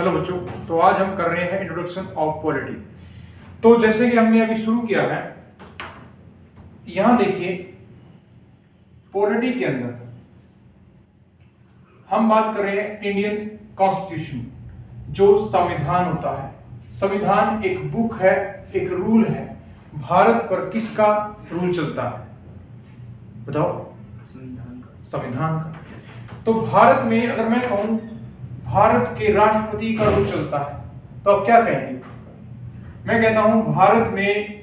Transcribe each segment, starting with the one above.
Hello बच्चों, तो आज हम कर रहे हैं इंट्रोडक्शन ऑफ पॉलिटी। तो जैसे कि हमने अभी शुरू किया है, यहां देखिए पॉलिटी के अंदर हम बात कर रहे हैं इंडियन कॉन्स्टिट्यूशन, जो संविधान होता है। संविधान एक बुक है, एक रूल है। भारत पर किसका रूल चलता है बताओ? संविधान का। तो भारत में अगर मैं कहूं भारत के राष्ट्रपति का रूल चलता है, तो आप क्या कहेंगे? मैं कहता हूं भारत में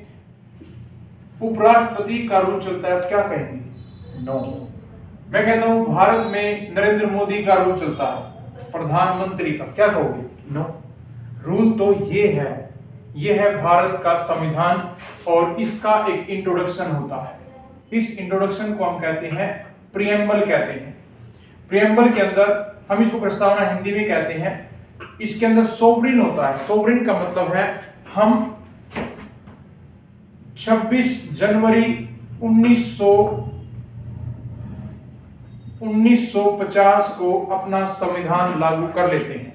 उपराष्ट्रपति का रूल चलता है, आप क्या कहेंगे? नो। मैं कहता हूं भारत में नरेंद्र मोदी का रूल चलता है, प्रधानमंत्री का, क्या कहोगे? नो। रूल तो ये है भारत का संविधान, और इसका एक इंट्रोडक्शन होता है। इस इंट्रोडक्शन को हम कहते हैं प्रियम्बल कहते हैं। प्रियम्बल के अंदर हम इसको प्रस्तावना हिंदी में कहते हैं। इसके अंदर सोवरिन होता है। सोवरिन का मतलब है हम 26 जनवरी 1950 को अपना संविधान लागू कर लेते हैं।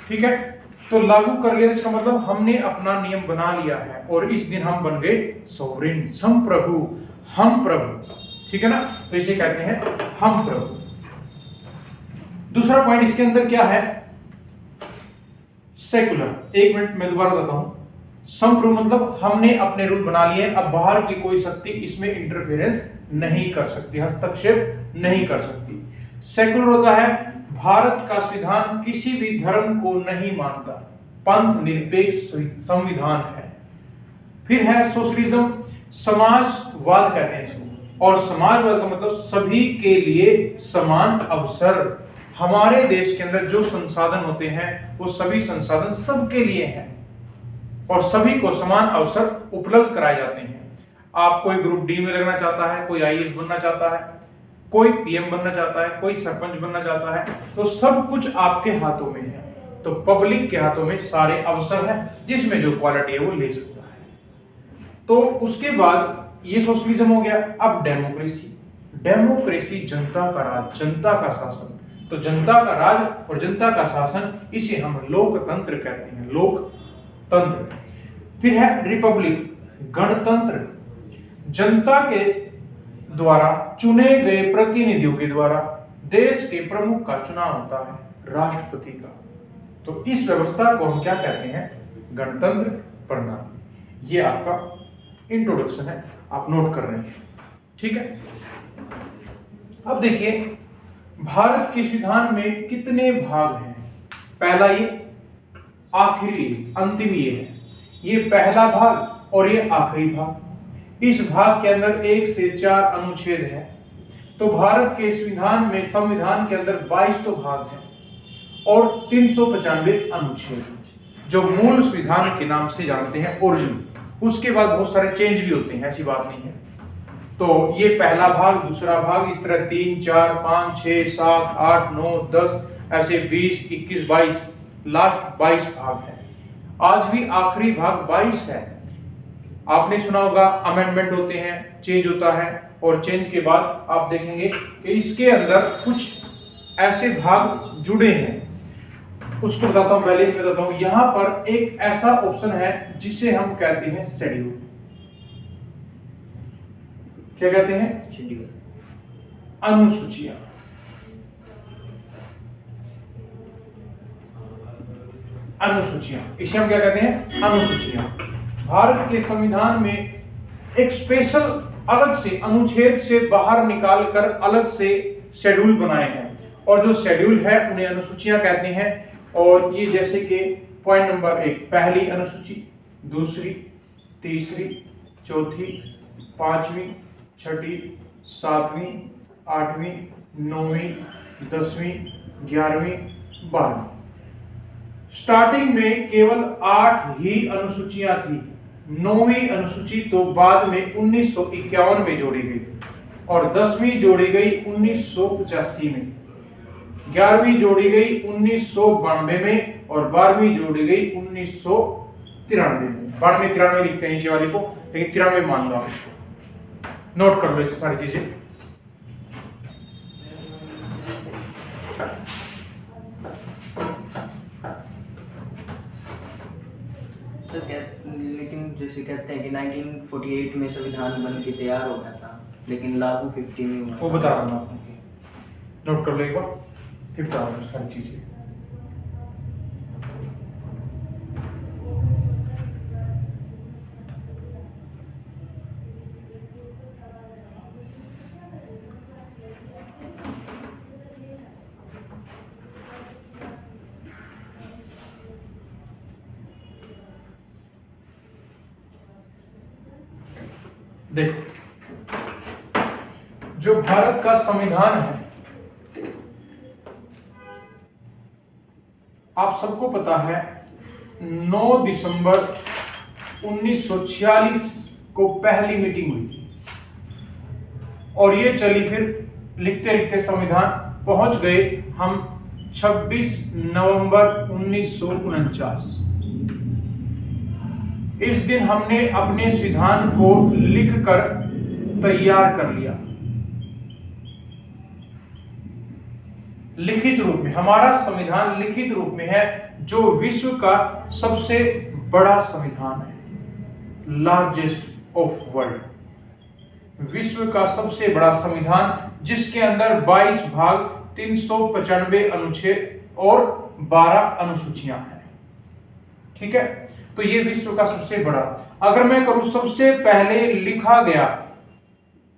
ठीक है, तो लागू कर लिया, इसका मतलब हमने अपना नियम बना लिया है, और इस दिन हम बन गए सोवरिन, संप्रभु, हम प्रभु। ठीक है ना, तो इसे कहते हैं हम प्रभु। दूसरा पॉइंट इसके अंदर क्या है? सेकुलर। एक मिनट मैं दोबारा बताता हूं। संप्रभु मतलब हमने अपने रूल बना लिए, अब बाहर की कोई शक्ति इसमें इंटरफेरेंस नहीं कर सकती, हस्तक्षेप नहीं कर सकती। सेकुलर होता है भारत का संविधान किसी भी धर्म को नहीं मानता, पंथ निरपेक्ष संविधान है। फिर है सोशलिज्म, समाजवाद कहते हैं इसको, और समाजवाद का मतलब सभी के लिए समान अवसर। हमारे देश के अंदर जो संसाधन होते हैं वो सभी संसाधन सबके लिए हैं, और सभी को समान अवसर उपलब्ध कराए जाते हैं। आप कोई ग्रुप डी में लगना चाहता है, कोई आईएएस बनना चाहता है, कोई पीएम बनना चाहता है, कोई सरपंच बनना चाहता है, तो सब कुछ आपके हाथों में है। तो पब्लिक के हाथों में सारे अवसर हैं, जिसमें जो क्वालिटी है वो ले सकता है। तो उसके बाद ये सोशलिज्म हो गया। अब डेमोक्रेसी। डेमोक्रेसी जनता का राज, जनता का शासन। तो जनता का राज और जनता का शासन, इसे हम लोकतंत्र कहते हैं, लोकतंत्र। फिर है रिपब्लिक, गणतंत्र। जनता के द्वारा चुने गए प्रतिनिधियों के द्वारा देश के प्रमुख का चुनाव होता है, राष्ट्रपति का। तो इस व्यवस्था को हम क्या कहते हैं? गणतंत्र प्रणाली। ये आपका इंट्रोडक्शन है, आप नोट कर रहे हैं। ठीक है, अब देखिए भारत के संविधान में कितने भाग हैं। पहला ये, आखिरी अंतिम ये है, ये पहला भाग और ये आखिरी भाग। इस भाग के अंदर 1 से 4 अनुच्छेद है। तो भारत के संविधान के अंदर 22 तो भाग हैं और 395 अनुच्छेद, जो मूल संविधान के नाम से जानते हैं, ओरिजिनल। उसके बाद बहुत सारे चेंज भी होते हैं, ऐसी बात नहीं है। तो ये पहला भाग, दूसरा भाग, इस तरह 3, 4, 5, 6, 7, 8, 9, 10, ऐसे 20, 21, 22, लास्ट 22 भाग है। आज भी आखिरी भाग 22 है। आपने सुना होगा अमेंडमेंट होते हैं, चेंज होता है, और चेंज के बाद आप देखेंगे कि इसके अंदर कुछ ऐसे भाग जुड़े हैं। उसको बताता हूं, पहले बताता हूं। यहां पर एक ऐसा ऑप्शन है जिसे हम कहते हैं शेड्यूल। क्या कहते हैं? शेड्यूल, अनुसूचियां। अनुसूचियां, इसे हम क्या कहते हैं? अनुसूचियां। भारत के संविधान में एक स्पेशल अलग से अनुच्छेद से बाहर निकालकर अलग से शेड्यूल बनाए हैं, और जो शेड्यूल है उन्हें अनुसूचियां कहते हैं। और ये जैसे कि पॉइंट नंबर 1, पहली अनुसूची, दूसरी, तीसरी, चौथी, पांचवी, छठी, 7वीं, 8वीं, 9वीं, 10वीं, 11वीं, 12वीं। स्टार्टिंग में केवल 8 ही अनुसूचियां थी। 9वीं अनुसूची तो बाद में 1951 में जोड़ी गई, और 10वीं जोड़ी गई 1985 में, 11वीं जोड़ी गई 1992 में, और 12वीं जोड़ी गई 1993 में। 92 93 लिखते हैं नीचे वाली को, लेकिन 93 मान लो आप इसको। नोट कर लो सारी चीजें। सर लेकिन जैसे कहते हैं कि 1948 में संविधान बन के तैयार हो गया था, लेकिन लागू 50 में हुआ। वो बता रहा हूँ आपको, नोट कर लो एक बार, फिर बता रहा हूँ सारी चीजें। देखो, जो भारत का संविधान है, आप सबको पता है 9 दिसंबर 1946 को पहली मीटिंग हुई थी और ये चली, फिर लिखते लिखते संविधान पहुंच गए हम 26 नवंबर 1949। इस दिन हमने अपने संविधान को लिखकर तैयार कर लिया, लिखित रूप में। हमारा संविधान लिखित रूप में है, जो विश्व का सबसे बड़ा संविधान है, लार्जेस्ट ऑफ वर्ल्ड। विश्व का सबसे बड़ा संविधान, जिसके अंदर 22 भाग, 395 अनुच्छेद और 12 अनुसूचियां हैं। ठीक है, तो ये विश्व का सबसे बड़ा। अगर मैं करूं सबसे पहले लिखा गया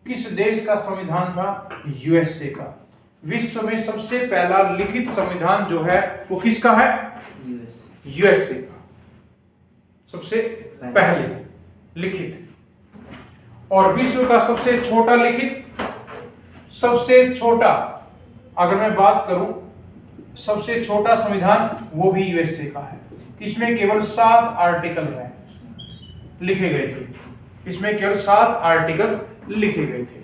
किस देश का संविधान था? यूएसए का। विश्व में सबसे पहला लिखित संविधान जो है वो किसका है? यूएसए का सबसे पहले लिखित। और विश्व का सबसे छोटा लिखित, सबसे छोटा अगर मैं बात करूं सबसे छोटा संविधान, वो भी यूएसए का है। इसमें केवल 7 आर्टिकल है लिखे गए थे, इसमें केवल 7 आर्टिकल लिखे गए थे।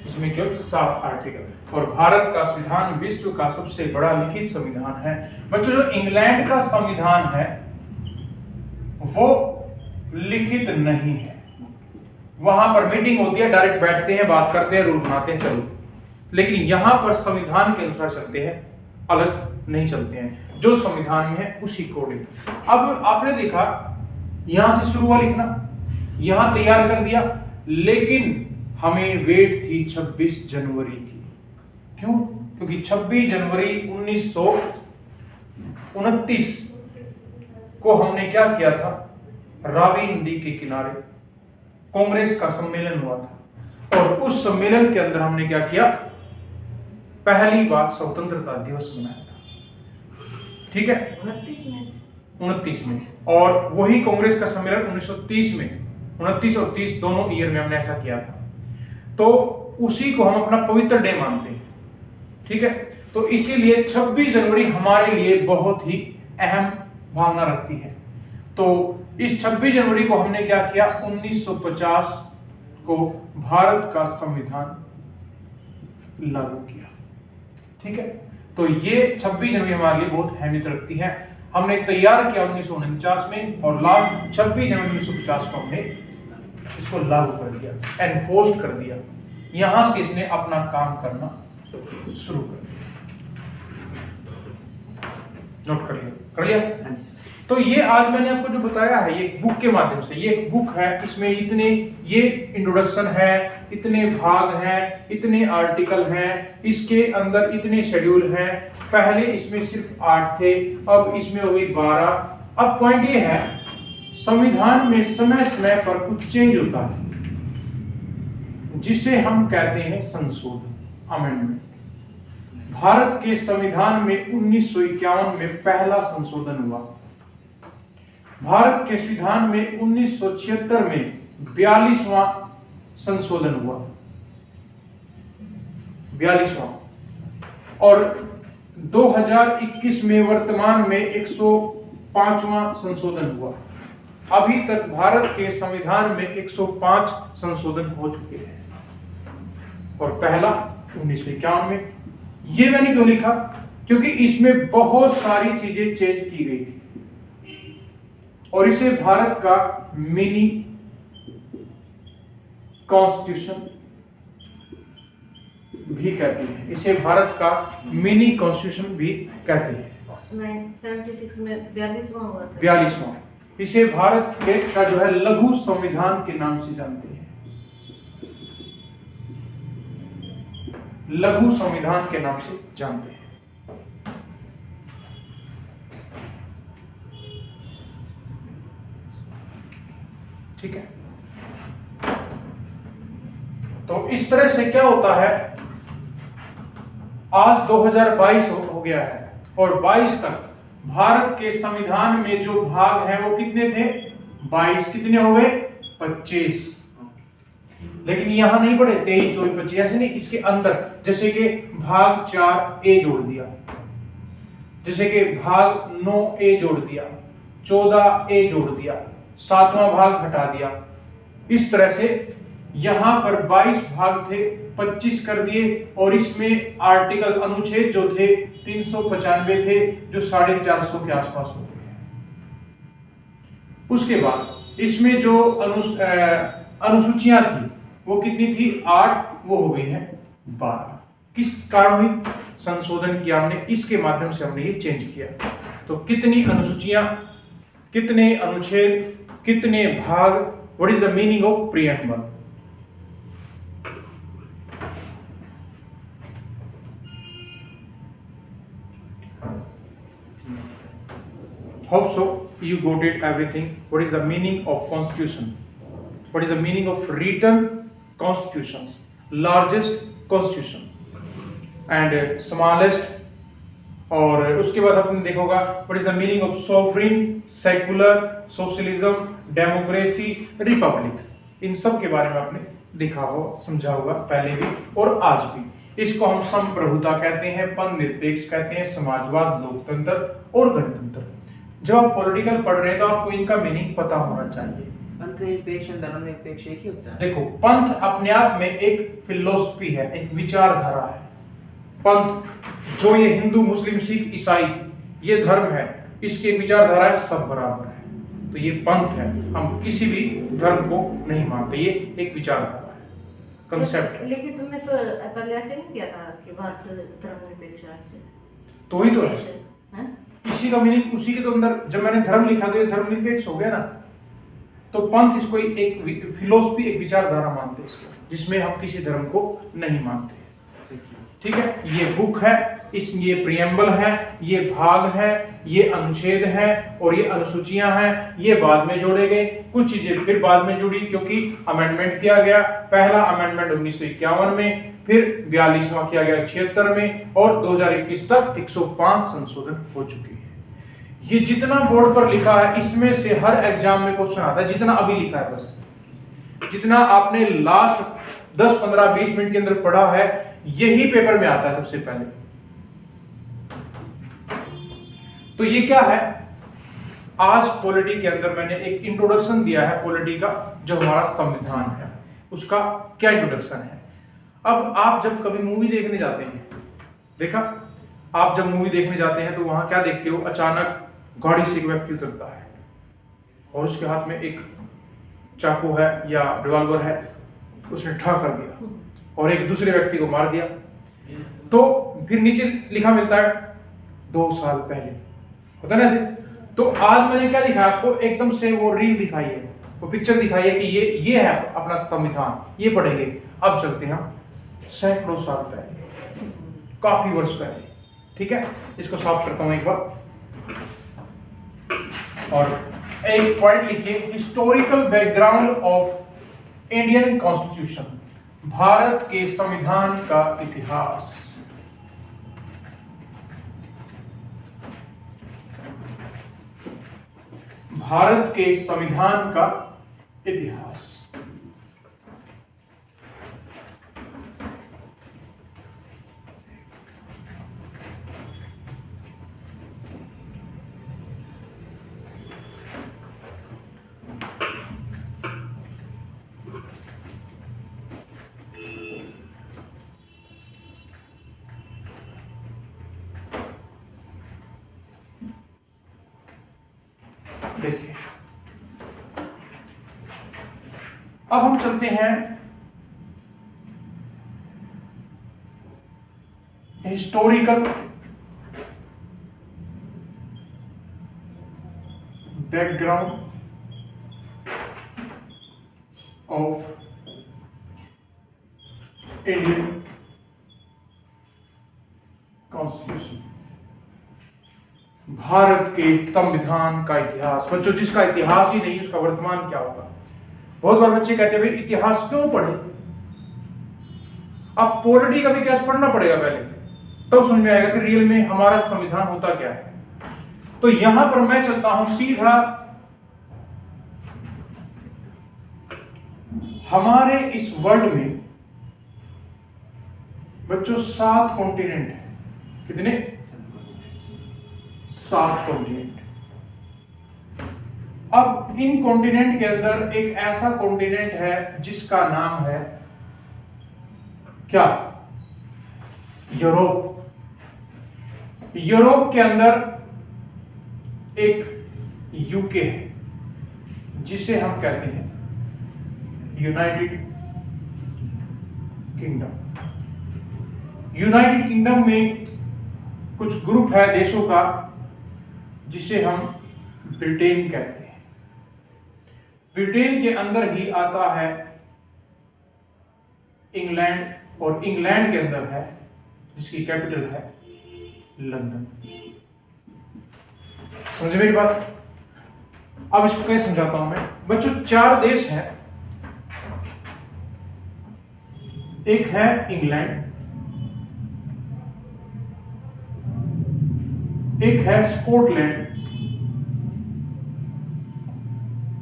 इसमें केवल 7 आर्टिकल। और भारत का संविधान विश्व का सबसे बड़ा लिखित संविधान है। बच्चों, जो इंग्लैंड का संविधान है वो लिखित नहीं है। वहां पर मीटिंग होती है, डायरेक्ट बैठते हैं, बात करते हैं, रूल बनाते हैं, चलो। लेकिन यहां पर संविधान के अनुसार चलते हैं, अलग नहीं चलते हैं। जो संविधान में है उसी कोडिंग। अब आपने देखा यहां से शुरू हुआ लिखना, यहां तैयार कर दिया, लेकिन हमें वेट थी 26 जनवरी की। क्यों? क्योंकि 26 जनवरी 1929 को हमने क्या किया था? रावी नदी के किनारे कांग्रेस का सम्मेलन हुआ था और उस सम्मेलन के अंदर हमने क्या किया? पहली बार स्वतंत्रता दिवस मनाया था। ठीक है, 29 में। और वही कांग्रेस का सम्मेलन 1930 में, 29 और 30 दोनों ईयर में हमने ऐसा किया था। तो उसी को हम अपना पवित्र डे मानते हैं। ठीक है, तो इसीलिए 26 जनवरी हमारे लिए बहुत ही अहम भावना रखती है। तो इस 26 जनवरी को हमने क्या किया? 1950 को भारत का संविधान लागू किया। ठीक है, तो ये 26 जनवरी हमारे लिए बहुत अहमियत रखती है। हमने तैयार किया 1949 में और लास्ट 26 जनवरी 1950 को हमने इसको लागू कर दिया, एनफोर्स कर दिया। यहां से इसने अपना काम करना शुरू कर दिया। नोट कर लिया? तो ये आज मैंने आपको जो बताया है ये बुक के माध्यम से, ये एक बुक है, इसमें इतने ये इंट्रोडक्शन है, इतने भाग हैं, इतने आर्टिकल हैं, इसके अंदर इतने शेड्यूल हैं। पहले इसमें सिर्फ 8 थे, अब इसमें हो गई 12। अब पॉइंट ये है, संविधान में समय समय पर कुछ चेंज होता है जिसे हम कहते हैं संशोधन, अमेंडमेंट। भारत के संविधान में 1951 में पहला संशोधन हुआ। भारत के संविधान में 1976 में 42वां संशोधन हुआ, 42वां। और 2021 में वर्तमान में 105वां संशोधन हुआ। अभी तक भारत के संविधान में 105 संशोधन हो चुके हैं और पहला 1951 में। ये मैंने क्यों लिखा? क्योंकि इसमें बहुत सारी चीजें चेंज की गई थी। और इसे भारत का मिनी कॉन्स्टिट्यूशन भी कहते हैं। इसे भारत का मिनी कॉन्स्टिट्यूशन भी कहते हैं। 76 में 42वां हुआ था। 42वां। इसे भारत के का जो है लघु संविधान के नाम से जानते हैं। लघु संविधान के नाम से जानते हैं। ठीक है। तो इस तरह से क्या होता है, आज 2022 हो गया है और 22 तक भारत के संविधान में जो भाग हैं वो कितने थे? 22। कितने हो गए? 25। लेकिन यहां नहीं पढ़े 23, 24, 25 ऐसे नहीं। इसके अंदर जैसे कि भाग 4 ए जोड़ दिया, जैसे कि भाग 9 ए जोड़ दिया, 14 ए जोड़ दिया, 7वां भाग हटा दिया। इस तरह से यहां पर 22 भाग थे, 25 कर दिए और इसमें आर्टिकल अनुच्छेद जो थे 395 थे, जो 450 के आसपास हो गए। उसके बाद इसमें जो अनुसूचियां थी वो कितनी थी? 8, वो हो गई है 12। किस कारण हुई? संशोधन किया हमने, इसके माध्यम से हमने ये चेंज किया। तो कितनी अनुसूचियां, कितने अनुच्छेद, कितने भाग, what is the meaning of preamble? Hope so you got it everything. What is the meaning of constitution? What is the meaning of written constitutions? Largest constitution and smallest. और उसके बाद आपने देखा होगा what is the meaning of sovereign, secular, socialism, democracy, republic. इन सब के बारे में आपने देखा हो, समझा होगा पहले भी और आज भी। इसको हम संप्रभुता कहते हैं, पंथ-निरपेक्ष कहते हैं, समाजवाद, लोकतंत्र और गणतंत्र। जब आप पॉलिटिकल पढ़ रहे हैं तो आपको इनका मीनिंग पता होना चाहिए। पंथ निरपेक्ष और धर्मनिरपेक्ष एक ही होता है। देखो, पंथ अपने आप में एक फिलॉसफी है, एक विचारधारा है। पंथ जो ये हिंदू, मुस्लिम, सिख, ईसाई ये धर्म है, इसकी विचारधारा है सब बराबर है, तो ये पंथ है। हम किसी भी धर्म को नहीं मानते, ये एक विचारधारा है, कंसेप्ट है। लेकिन तुमने तो पहले ऐसे नहीं किया था कि बात धर्मनिरपेक्ष राज्य, तो ही तो है, हैं? इसी का मीनिंग उसी के तो अंदर जब मैंने धर्म लिखा तो ये धर्मनिरपेक्ष हो गया ना। तो पंथ इसको एक फिलोसफी, एक विचारधारा मानते हैं इसको, जिसमें हम किसी धर्म को नहीं मानते। ठीक है, ये बुक है, ये प्रियम्बल है, ये भाग है, ये अनुच्छेद है और ये अनुसूचियां हैं। ये बाद में जोड़े गए, कुछ चीजें फिर बाद में जुड़ी क्योंकि अमेंडमेंट किया गया। पहला अमेंडमेंट 1951 में, फिर 42वां किया गया 76 में और 2021 तक 105 संशोधन हो चुके हैं। ये जितना बोर्ड पर लिखा है इसमें से हर एग्जाम में क्वेश्चन आता है, जितना अभी लिखा है, बस जितना आपने लास्ट 10, 15, 20 मिनट के अंदर पढ़ा है यही पेपर में आता है सबसे पहले। तो ये क्या है, आज पॉलिटी के अंदर मैंने एक इंट्रोडक्शन दिया है पॉलिटी का, जो हमारा संविधान है उसका क्या इंट्रोडक्शन है। अब आप जब कभी मूवी देखने जाते हैं, देखा आप जब मूवी देखने जाते हैं तो वहां क्या देखते हो, अचानक गाड़ी से एक व्यक्ति उतरता है और उसके हाथ में एक चाकू है या रिवॉल्वर है, उसने ठा कर दिया और एक दूसरे व्यक्ति को मार दिया। तो फिर नीचे लिखा मिलता है 2 साल पहले, होता है ना ऐसे। तो आज मैंने क्या दिखाया आपको, एकदम से वो रील दिखाई है, वो पिक्चर दिखाई है कि ये है अपना संविधान, ये पढ़ेंगे। अब चलते हैं सैकड़ों साल पहले, काफी वर्ष पहले। ठीक है, इसको साफ करता हूं एक बार और एक पॉइंट लिखिए, historical background of Indian constitution, Bharat के संविधान का इतिहास। भारत के संविधान का इतिहास। देखिए अब हम चलते हैं historical background of Indian constitution, Bharat के संविधान का इतिहास। बच्चों, जिसका इतिहास ही नहीं उसका वर्तमान क्या होगा। बहुत बार बच्चे कहते हैं भाई इतिहास क्यों पढ़े, अब पॉलिटी का भी इतिहास पढ़ना पड़ेगा पहले, तब समझ में आएगा कि रियल में हमारा संविधान होता क्या है। तो यहां पर मैं चलता हूं सीधा हमारे इस वर्ल्ड में बच्चों 7 कॉन्टिनेंट है। कितने? 7 कॉन्टिनेंट। अब इन कॉन्टिनेंट के अंदर एक ऐसा कॉन्टिनेंट है जिसका नाम है क्या? यूरोप। यूरोप के अंदर एक यूके है जिसे हम कहते हैं यूनाइटेड किंगडम। यूनाइटेड किंगडम में कुछ ग्रुप है देशों का जिसे हम ब्रिटेन कहते हैं। ब्रिटेन के अंदर ही आता है इंग्लैंड, और इंग्लैंड के अंदर है जिसकी कैपिटल है लंदन। समझे मेरी बात? अब इसको कैसे समझाता हूं मैं। बच्चों 4 देश हैं, एक है इंग्लैंड, एक है स्कॉटलैंड,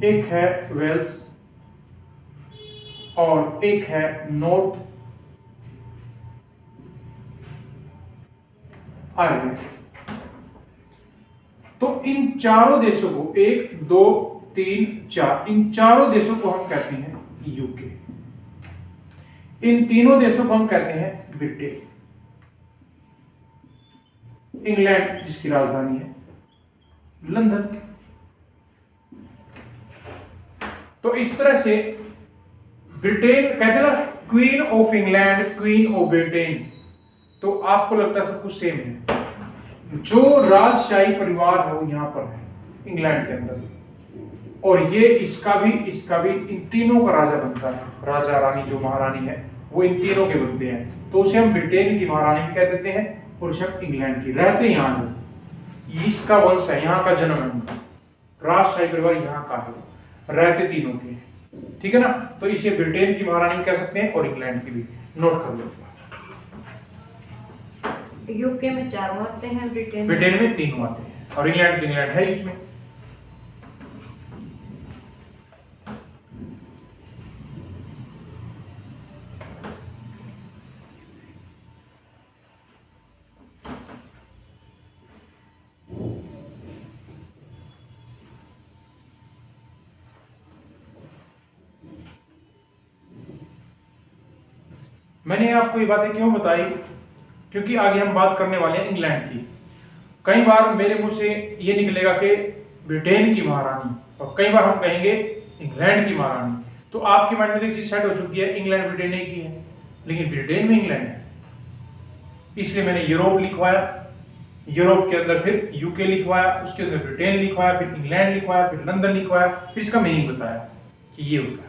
एक है वेल्स और एक है नॉर्थ आयरलैंड। तो इन चारों देशों को 1 2 3 4 इन चारों देशों को हम कहते हैं यूके। इन तीनों देशों को हम कहते हैं ब्रिटेन। इंग्लैंड जिसकी राजधानी है लंदन। तो इस तरह से ब्रिटेन कहते हैं ना, queen of England, queen of Britain. तो आपको लगता है सब कुछ सेम है। जो राजशाही परिवार है वो यहां पर है इंग्लैंड के अंदर, और ये इसका भी इन तीनों का राजा बनता है। राजा रानी जो महारानी है वो इन तीनों के बनते हैं। तो उसे हम ब्रिटेन की महारानी भी कह देते हैं और उसे हम इंग्लैंड की। रहते यहाँ है, इसका वंश है, यहाँ का जन्म है, राजशाही परिवार यहाँ का है, रहते तीनों के। ठीक है ना? तो इसे ब्रिटेन की महारानी कह सकते हैं और इंग्लैंड की भी। नोट कर लो। यूके में 4 आते हैं, ब्रिटेन में 3 आते हैं, और इंग्लैंड है इसमें। मैंने आपको ये बातें क्यों बताई? क्योंकि आगे हम बात करने वाले हैं इंग्लैंड की। कई बार मेरे मुंह से ये निकलेगा कि ब्रिटेन की महारानी, और कई बार हम कहेंगे इंग्लैंड की महारानी। तो आपके माइंड में एक चीज सेट हो चुकी है, इंग्लैंड ब्रिटेन नहीं की है, लेकिन ब्रिटेन में इंग्लैंड है। इसलिए मैंने यूरोप लिखवाया, यूरोप के अंदर फिर यूके लिखवाया, उसके अंदर ब्रिटेन लिखवाया, फिर इंग्लैंड लिखवाया, फिर लंदन लिखवाया, फिर इसका मीनिंग बताया कि ये होता है।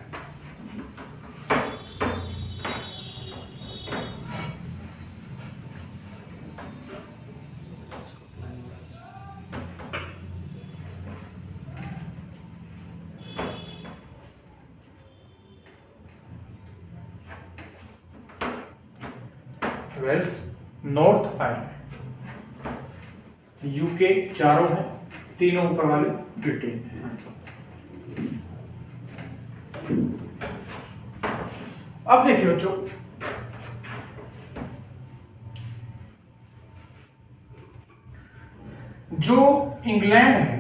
वेल्स, नॉर्थ आयरलैंड, यूके चारों हैं, तीनों ऊपर वाले ब्रिटेन है। अब देखिए बच्चों, जो इंग्लैंड है,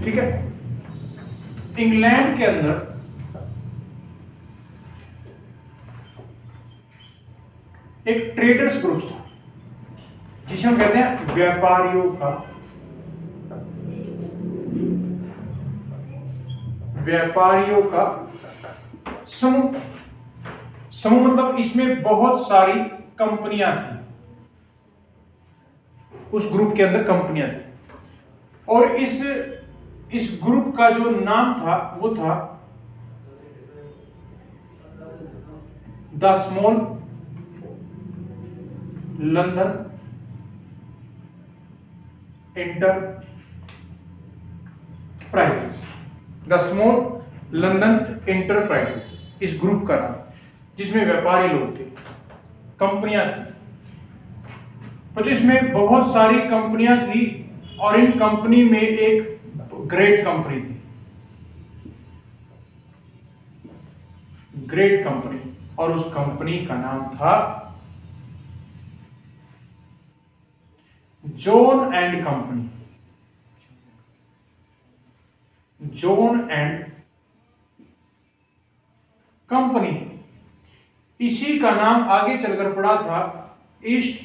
ठीक है, इंग्लैंड के अंदर एक ट्रेडर्स ग्रुप था जिसे हम कहते हैं व्यापारियों का व्यापारियों का समूह। समूह मतलब इसमें बहुत सारी कंपनियां थी, उस ग्रुप के अंदर कंपनियां थी, और इस ग्रुप का जो नाम था वो था the small London enterprises. The small London enterprises इस ग्रुप का नाम, जिसमें व्यापारी लोग थे, कंपनियां थी, तो जिसमें बहुत सारी कंपनियां थी, और इन कंपनी में एक ग्रेट कंपनी थी, ग्रेट कंपनी, और उस कंपनी का नाम था John and company. John and company, इसी का नाम आगे चलकर पड़ा था ईस्ट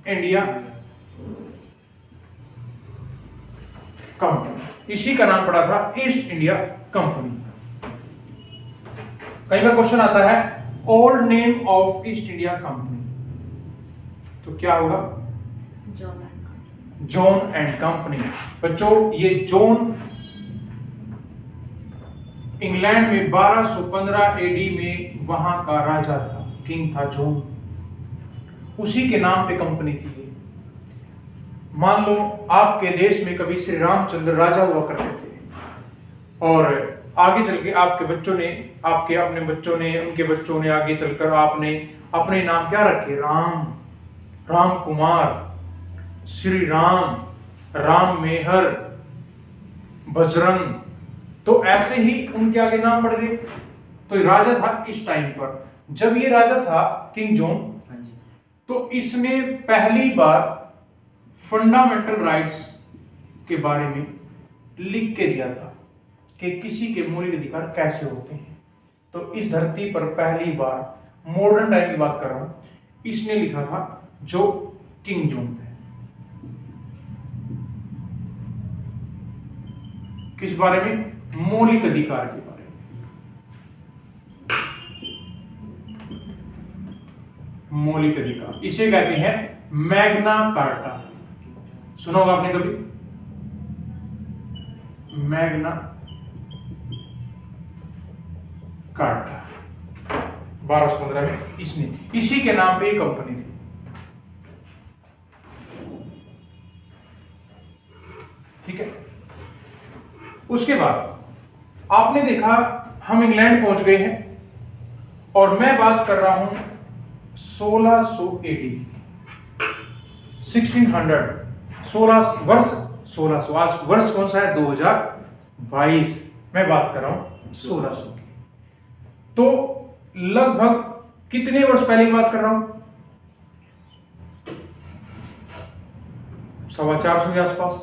इंडिया कंपनी। इसी का नाम पड़ा था ईस्ट इंडिया कंपनी। कई बार क्वेश्चन आता है old name of east India company, तो क्या होगा? John and company. बच्चों, ये जॉन इंग्लैंड में 1215 एडी में वहां का राजा था, किंग था जॉन, उसी के नाम पे कंपनी थी ये। मान लो आपके देश में कभी श्री रामचंद्र राजा हुआ करते थे, और आगे चल के आपके बच्चों ने, आपके अपने बच्चों ने, उनके बच्चों ने, आगे चलकर आपने अपने नाम क्या रखे? राम, राम कुमार, श्री राम, राम मेहर, बजरंग, तो ऐसे ही उनके आगे नाम बढ़ गए। तो ये राजा था इस टाइम पर, जब ये राजा था किंग जॉन, तो इसने पहली बार फंडामेंटल राइट्स के बारे में लिख के दिया था कि किसी के मौलिक अधिकार कैसे होते हैं। तो इस धरती पर पहली बार, मॉडर्न टाइम की बात कर रहा हूं, इसने लिखा था, जो किंग जॉन है। किस बारे में? मौलिक अधिकार के बारे में। मौलिक अधिकार, इसे कहते हैं मैग्ना कार्टा। सुना होगा आपने कभी? मैग्ना कार्टा 1215 में इसने, इसी के नाम पे एक कंपनी थी। ठीक है। उसके बाद आपने देखा हम इंग्लैंड पहुंच गए हैं, और मैं बात कर रहा हूं 1600 एडी, 1600, 16 वर्ष 1600। आज वर्ष कौन सा है? 2022। मैं बात कर रहा हूं 1600 की। तो लगभग कितने वर्ष पहले की बात कर रहा हूं? 450 के आसपास।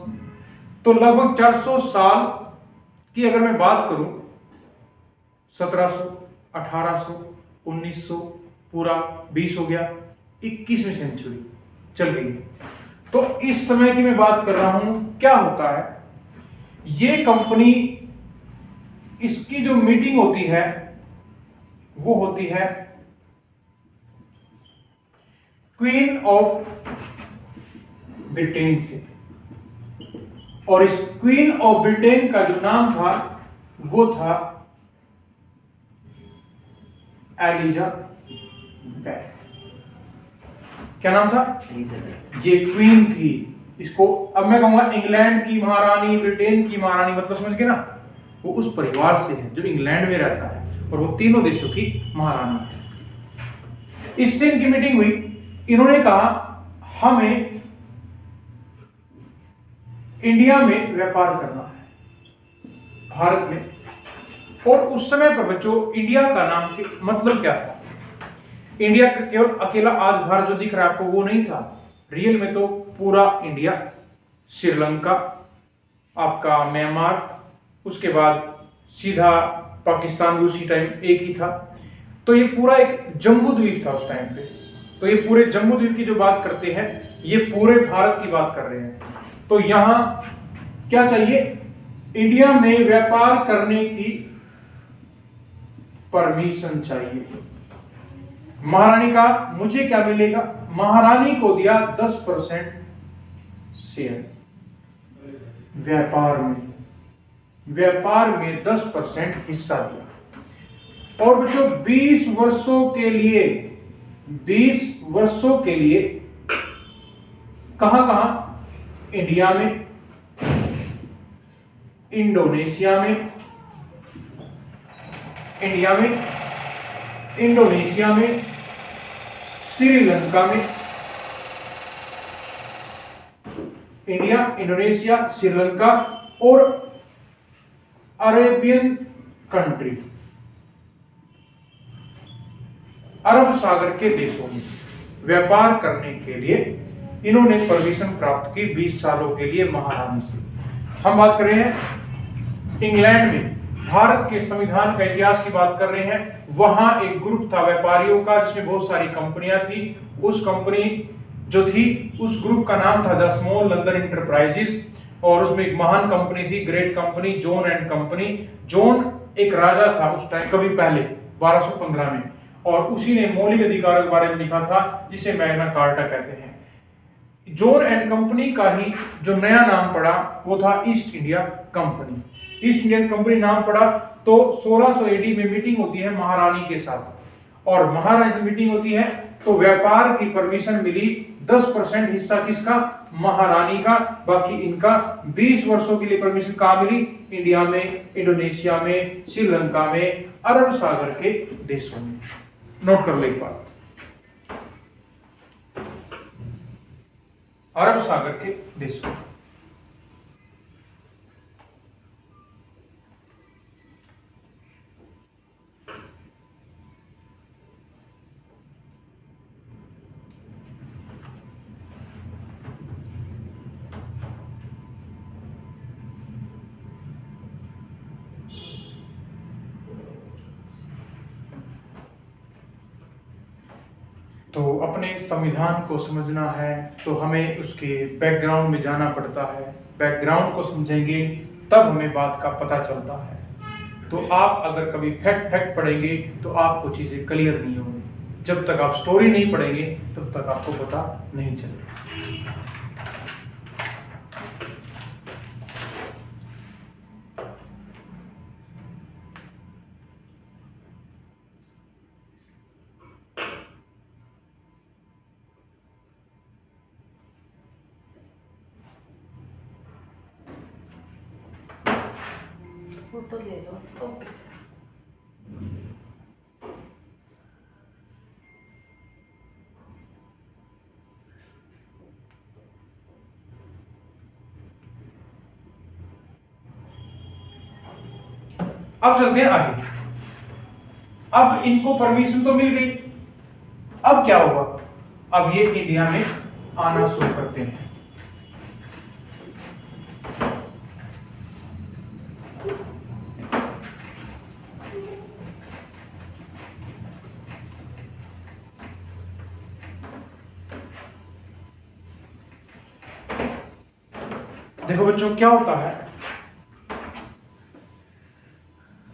तो लगभग 400 साल की अगर मैं बात करूं, 1700, 1800, 1900, पूरा 20 हो गया, 21वीं सेंचुरी चल गई। तो इस समय की मैं बात कर रहा हूं, क्या होता है, ये कंपनी, इसकी जो मीटिंग होती है वो होती है क्वीन ऑफ ब्रिटेन से, और इस क्वीन ऑफ ब्रिटेन का जो नाम था वो था एलिजाबेथ। क्या नाम था? एलिजाबेथ। ये क्वीन थी। इसको अब मैं कहूंगा इंग्लैंड की महारानी, ब्रिटेन की महारानी, मतलब समझ गए ना? वो उस परिवार से है जो इंग्लैंड में रहता है, और वो तीनों देशों की महारानी है। इससे इनकी मीटिंग हुई, इन्होंने कहा हमें इंडिया में व्यापार करना है, भारत में। और उस समय पर बच्चों, इंडिया का नाम के मतलब क्या था? इंडिया का केवल अकेला आज भारत जो दिख रहा है आपको वो नहीं था, रियल में तो पूरा इंडिया, श्रीलंका, आपका म्यांमार, उसके बाद सीधा पाकिस्तान भी उसी टाइम एक ही था। तो ये पूरा एक जम्बू द्वीप था उस टाइम पे। तो ये पूरे जम्बू द्वीप की जो बात करते हैं, ये पूरे भारत की बात कर रहे हैं। तो यहां क्या चाहिए? इंडिया में व्यापार करने की परमिशन चाहिए। महारानी का मुझे क्या मिलेगा? महारानी को दिया 10% शेयर। व्यापार में 10% हिस्सा दिया। और बच्चों 20 वर्षों के लिए कहां कहां? इंडिया में, इंडोनेशिया में, श्रीलंका में, इंडिया, इंडोनेशिया, श्रीलंका और अरेबियन कंट्री, अरब सागर के देशों में व्यापार करने के लिए इन्होंने परमिशन प्राप्त की 20 सालों के लिए महारानी से। हम बात कर रहे हैं इंग्लैंड में, भारत के संविधान का इतिहास की बात कर रहे हैं। वहां एक ग्रुप था व्यापारियों का जिसमें बहुत सारी कंपनियां थी। उस कंपनी जो थी उस ग्रुप का नाम था द स्मॉल लंदन इंटरप्राइजेस, और उसमें एक महान कंपनी थी, great company, John and company. John एक राजा था उस टाइम, कभी पहले 1215 में, और उसी ने मौलिक अधिकारों के बारे में लिखा था जिसे मैग्ना कार्टा कहते हैं। जॉन एंड कंपनी का ही जो नया नाम पड़ा वो था east India company. East Indian company नाम पड़ा। तो 1600 एडी में मीटिंग होती है महारानी के साथ, और महारानी से मीटिंग होती है तो व्यापार की परमिशन मिली। 10% हिस्सा किसका? महारानी का। बाकी इनका 20 वर्षों के लिए परमिशन कहां मिली? इंडिया में, इंडोनेशिया में, श्रीलंका में, अरब सागर के देशों में। नोट कर ले एक बात, अरब सागर के देशों में। तो अपने संविधान को समझना है तो हमें उसके बैकग्राउंड में जाना पड़ता है। बैकग्राउंड को समझेंगे तब हमें बात का पता चलता है। तो आप अगर कभी फैक्ट पढ़ेंगे तो आपको चीजें क्लियर नहीं होंगी। जब तक आप स्टोरी नहीं पढ़ेंगे तब तक आपको पता नहीं चलेगा। फोटो दे दो। ओके। अब चलते हैं आगे। अब इनको परमिशन तो मिल गई, अब क्या होगा? अब ये इंडिया में आना शुरू करते हैं। देखो बच्चों क्या होता है,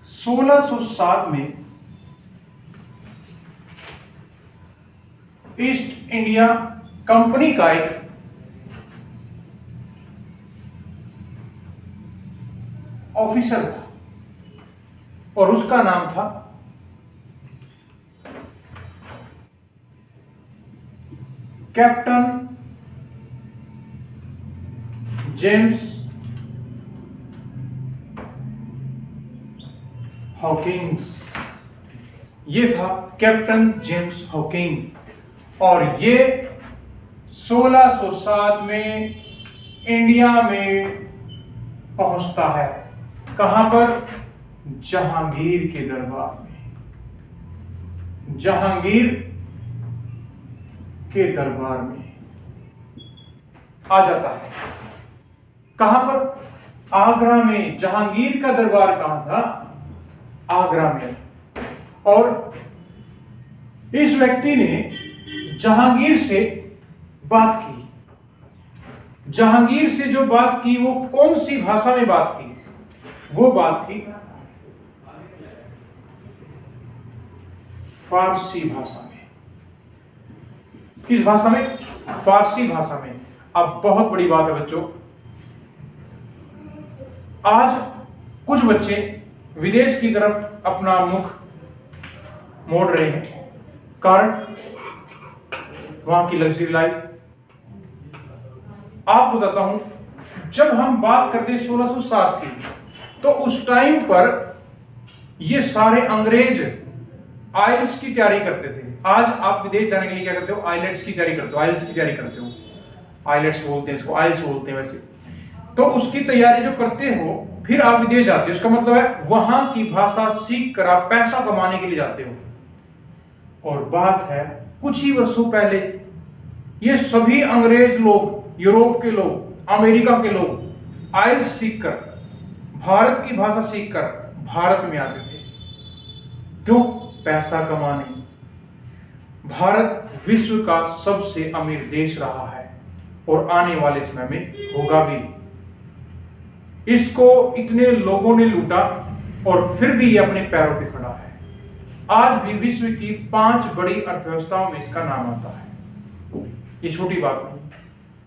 1607 में ईस्ट इंडिया कंपनी का एक ऑफिसर था और उसका नाम था कैप्टन जेम्स हॉकिंग्स। ये था कैप्टन जेम्स हॉकिंग, और ये 1607 में इंडिया में पहुंचता है। कहां पर? जहांगीर के दरबार में। जहांगीर के दरबार में आ जाता है। कहां पर? आगरा में। जहांगीर का दरबार कहां था? आगरा में। और इस व्यक्ति ने जहांगीर से बात की। जहांगीर से जो बात की वो कौन सी भाषा में बात की? वो बात की फारसी भाषा में। किस भाषा में? फारसी भाषा में। अब बहुत बड़ी बात है बच्चों, आज कुछ बच्चे विदेश की तरफ अपना मुख मोड़ रहे हैं, कारण वहां की लग्जरी लाइफ। आप बताता हूं, जब हम बात करते 1607 की, तो उस टाइम पर ये सारे अंग्रेज आइल्स की तैयारी करते थे। आज आप विदेश जाने के लिए क्या करते हो? आइलेट्स की तैयारी करते हो, आइल्स की तैयारी करते हो। आइलेट्स बोलते हैं इसको, आइल्स बोलते हैं वैसे। तो उसकी तैयारी जो करते हो, फिर आप विदेश जाते हो, इसका मतलब है वहां की भाषा सीख कर आप पैसा कमाने के लिए जाते हो। और बात है कुछ ही वर्षों पहले ये सभी अंग्रेज लोग, यूरोप के लोग, अमेरिका के लोग आइल्स सीखकर, भारत की भाषा सीखकर भारत में आते थे। क्यों? पैसा कमाने। भारत विश्व का सबसे अमीर देश रहा है और आने वाले समय में होगा भी। इसको इतने लोगों ने लूटा और फिर भी ये अपने पैरों पे खड़ा है। आज भी विश्व की 5 बड़ी अर्थव्यवस्थाओं में इसका नाम आता है। ये छोटी बात नहीं,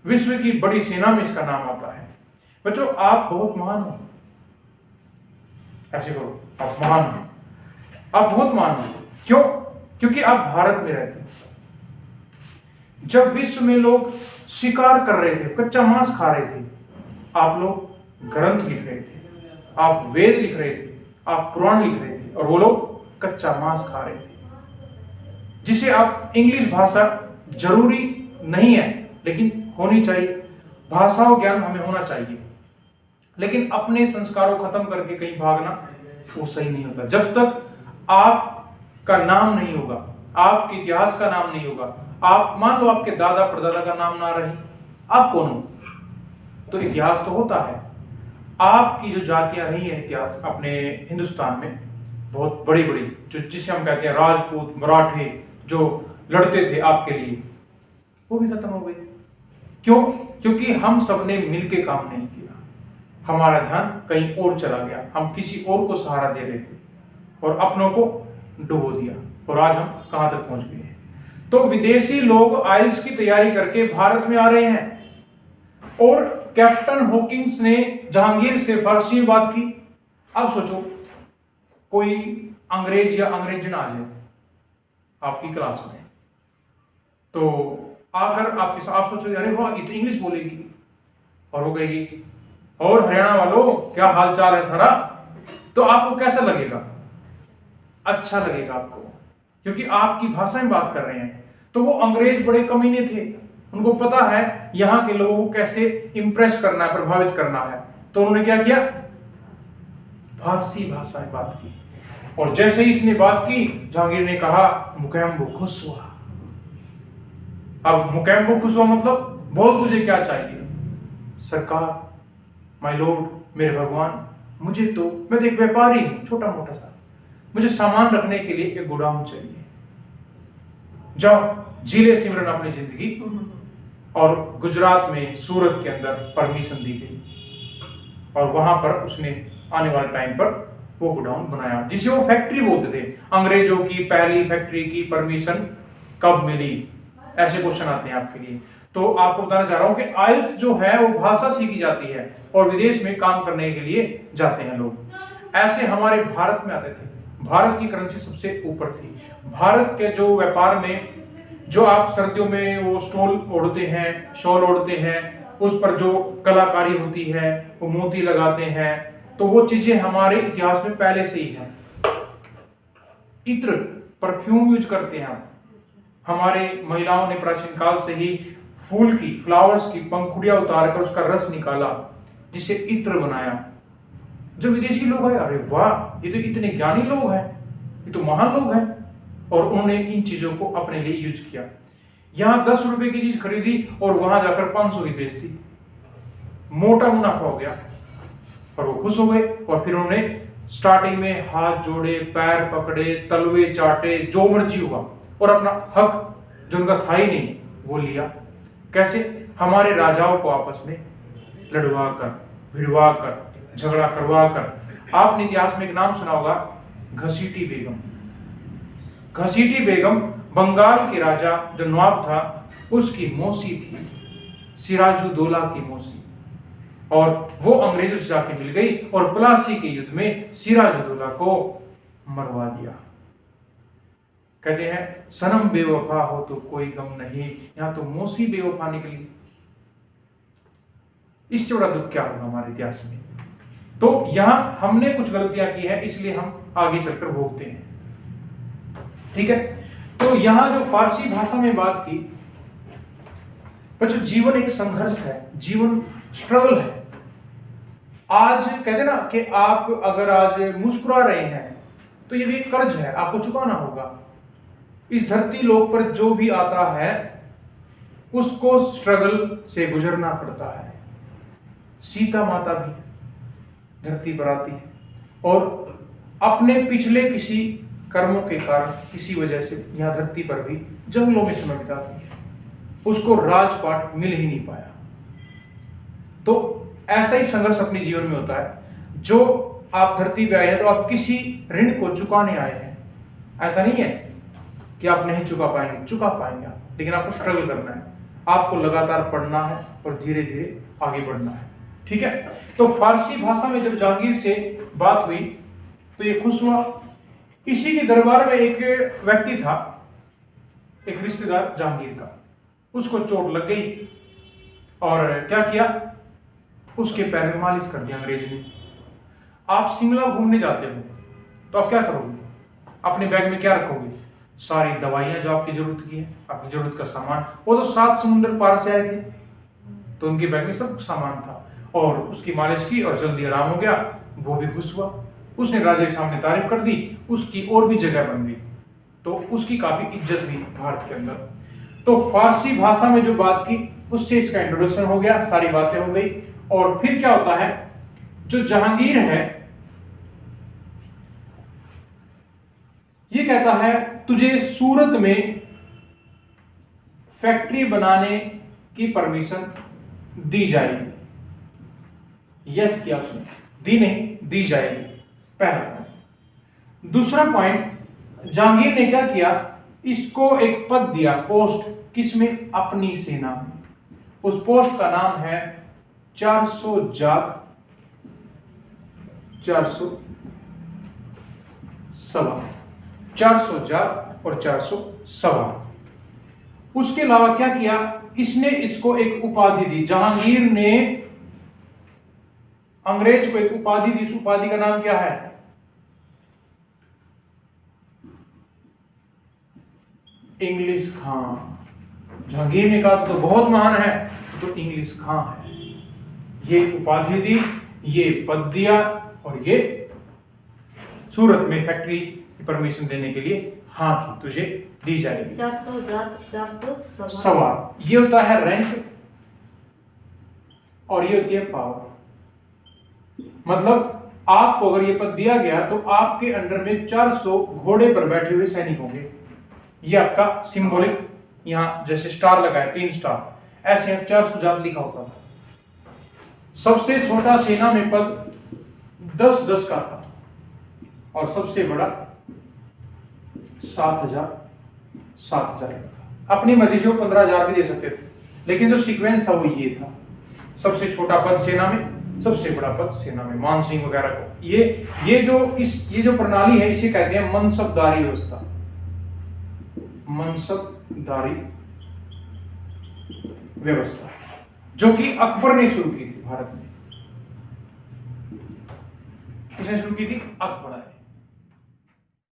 विश्व की बड़ी सेना में इसका नाम आता है। बच्चों, आप बहुत महान हो, ऐसे करो, आप महान हो, आप बहुत महान हो। क्यों? क्योंकि आप भारत में रहते हैं। जब विश्व में लोग शिकार कर रहे थे, कच्चा मांस खा रहे थे, आप लोग ग्रंथ लिख रहे थे, आप वेद लिख रहे थे, आप पुराण लिख रहे थे, और वो लोग कच्चा मांस खा रहे थे। जिसे आप इंग्लिश भाषा जरूरी नहीं है, लेकिन होनी चाहिए। भाषा ज्ञान हमें होना चाहिए, लेकिन अपने संस्कारों खत्म करके कहीं भागना वो सही नहीं होता। जब तक आपका नाम नहीं होगा, आपके इतिहास का नाम नहीं होगा, आप मान लो आपके दादा परदादा का नाम ना रही, आप कौन हो? तो इतिहास तो होता है। आपकी जो जातियां रही है इतिहास अपने हिंदुस्तान में, बहुत बड़ी बड़ी, जो जिसे हम कहते हैं राजपूत, मराठे, जो लड़ते थे आपके लिए, वो भी खत्म हो गई। क्यों? क्योंकि हम सबने मिलके काम नहीं किया, हमारा ध्यान कहीं और चला गया, हम किसी और को सहारा दे रहे थे और अपनों को डुबो दिया, और आज हम कहां तक पहुंच गए हैं। तो विदेशी लोग आइल्स की तैयारी करके भारत में आ रहे हैं, और कैप्टन हॉकिंस ने जहांगीर से फारसी में बात की। अब सोचो, कोई अंग्रेज या अंग्रेजन आ जाए आपकी क्लास में, तो आकर आप सोचो, अरे वाह, ये तो इंग्लिश बोलेगी, और वो कहेगी, और हरियाणा वालों क्या हाल चाल है थारा? तो आपको कैसा लगेगा? अच्छा लगेगा आपको, क्योंकि आपकी भाषा में बात कर रहे हैं। तो वो अंग्रेज बड़े कमीने थे, उनको पता है यहां के लोगों को कैसे इंप्रेस करना है, प्रभावित करना है। तो उन्होंने क्या किया? फारसी भाषा में बात की। और जैसे ही इसने बात की, जहांगीर ने कहा, मुकैम्बो खुश हुआ। अब मुकैम्बो खुश हुआ मतलब, बोल तुझे क्या चाहिए? सरकार, माय लॉर्ड, मेरे भगवान, मुझे तो, मैं तो एक व्यापारी हूं, छोटा मोटा सा, मुझे सामान रखने के लिए एक गोदाम चाहिए। जाओ, जिले सिमरन अपनी जिंदगी। और गुजरात में सूरत के अंदर परमिशन दी गई, और वहां पर उसने आने वाले टाइम पर वो गोडाउन बनाया, जिसे वो फैक्ट्री बोलते थे। अंग्रेजों की पहली फैक्ट्री की परमिशन कब मिली? ऐसे क्वेश्चन आते हैं आपके लिए। तो आपको बताना चाह रहा हूं कि आइल्स जो है वो भाषा सीखी जाती है, और विदेश में काम करने के लिए जाते हैं लोग। ऐसे हमारे भारत में आते थे। भारत की करेंसी सबसे ऊपर थी। भारत के जो व्यापार में, जो आप सर्दियों में वो स्टोल ओढ़ते हैं, शॉल ओढ़ते हैं, उस पर जो कलाकारी होती है, वो मोती लगाते हैं, तो वो चीजें हमारे इतिहास में पहले से ही है। इत्र, परफ्यूम यूज करते हैं हम। हमारे महिलाओं ने प्राचीन काल से ही फूल की, फ्लावर्स की पंखुड़ियां उतारकर उसका रस निकाला, जिसे इत्र बनाया। जब विदेशी लोग आए, अरे वाह, ये तो इतने ज्ञानी लोग हैं, ये तो महान लोग हैं, और उन्होंने इन चीजों को अपने लिए यूज किया। यहां 10 रुपए की चीज खरीदी और वहां जाकर 500 की बेच दी, मोटा मुनाफा हो गया, और वो खुश हो गए। और फिर उन्होंने स्टार्टिंग में हाथ जोड़े, पैर पकड़े, तलवे चाटे, जो मर्जी हुआ, और अपना हक जो उनका था ही नहीं वो लिया। कैसे? हमारे राजाओं को आपस में लड़वा कर, भिड़वा कर, झगड़ा करवा कर आपने इतिहास में एक नाम सुना होगा, घसीटी बेगम। घसीटी बेगम बंगाल के राजा जो नवाब था उसकी मौसी थी, सिराजुद्दौला की मौसी, और वो अंग्रेजों से जाके मिल गई और प्लासी के युद्ध में सिराजुद्दौला को मरवा दिया। कहते हैं सनम बेवफा हो तो कोई गम नहीं, यहां तो मौसी बेवफा निकली। इससे बड़ा दुख क्या होगा हमारे इतिहास में। तो यहां हमने कुछ गलतियां की है, इसलिए हम आगे चलकर भोगते हैं। ठीक है, तो यहां जो फारसी भाषा में बात की, बच्चों जीवन एक संघर्ष है, जीवन स्ट्रगल है। आज कहते ना कि आप अगर आज मुस्कुरा रहे हैं तो ये भी एक कर्ज है, आपको चुकाना होगा। इस धरती लोक पर जो भी आता है उसको स्ट्रगल से गुजरना पड़ता है। सीता माता भी धरती पर आती है और अपने पिछले किसी कर्मों के कारण किसी वजह से यहां धरती पर भी जंगलों में समय बिताती है, उसको राजपाट मिल ही नहीं पाया। तो ऐसा ही संघर्ष अपने जीवन में होता है। जो आप धरती पे आए हैं तो आप किसी ऋण को चुकाने आए हैं, ऐसा नहीं है कि आप नहीं चुका पाएंगे, चुका पाएंगे आप, लेकिन आपको स्ट्रगल करना है, आपको लगातार पढ़ना है और धीरे धीरे आगे बढ़ना है। ठीक है, तो फारसी भाषा में जब जहांगीर से बात हुई तो ये खुश हुआ। इसी के दरबार में एक व्यक्ति था, एक रिश्तेदार जहांगीर का, उसको चोट लग गई और क्या किया, उसके पैर में मालिश कर दिया अंग्रेज ने। आप शिमला घूमने जाते हो तो आप क्या करोगे, अपने बैग में क्या रखोगे, सारी दवाइयां जो आपकी जरूरत की है, आपकी जरूरत का सामान। वो तो 7 समुद्र पार से आए थे तो उनके बैग में सब सामान था, और उसकी मालिश की और जल्दी आराम हो गया। वो भी खुश हुआ, उसने राजा के सामने तारीफ कर दी, उसकी और भी जगह बन गई, तो उसकी काफी इज्जत हुई भारत के अंदर। तो फारसी भाषा में जो बात की उससे इसका इंट्रोडक्शन हो गया, सारी बातें हो गई। और फिर क्या होता है, जो जहांगीर है ये कहता है तुझे सूरत में फैक्ट्री बनाने की परमिशन दी जाएगी। यस किया उसने, दी नहीं, दी जाएगी, पहला पॉइंट। दूसरा पॉइंट, जहांगीर ने क्या किया, इसको एक पद दिया, पोस्ट, किसमें, अपनी सेना में। उस पोस्ट का नाम है 400 जात 400 सवार, 400 जात और 400 सवार। उसके अलावा क्या किया, इसने इसको एक उपाधि दी। जहांगीर ने अंग्रेज को एक उपाधि दी, उस उपाधि का नाम क्या है, इंग्लिश खां। जहांगीर ने कहा तो बहुत महान है, तो इंग्लिश खां है। ये उपाधि दी, ये पद दिया, और ये सूरत में फैक्ट्री की परमिशन देने के लिए हाँ की, तुझे दी जाएगी। 400 जात 400 सवार, ये होता है रैंक और ये होती है पावर। मतलब आपको अगर ये पद दिया गया तो आपके अंडर में 400 घोड़े पर बैठे हुए सैनिक होंगे। ये आपका सिंबॉलिक, यहां जैसे स्टार लगा है 3 स्टार, ऐसे यहां 400 जात लिखा होता था। सबसे छोटा सेना में पद 10-10 का था और सबसे बड़ा 7,000 का था। अपनी मर्जी से वो 15,000 भी दे सकते थे, लेकिन जो सीक्वेंस था वो ये था, सबसे छोटा पद सेना में, सबसे बड़ा पद सेना में, मान सिंह वगैरह को। ये जो प्रणाली है इसे कहते हैं मनसबदारी व्यवस्था, मनसबदारी व्यवस्था, जो कि अकबर ने शुरू की थी भारत में। किसने शुरू की थी, अकबर ने।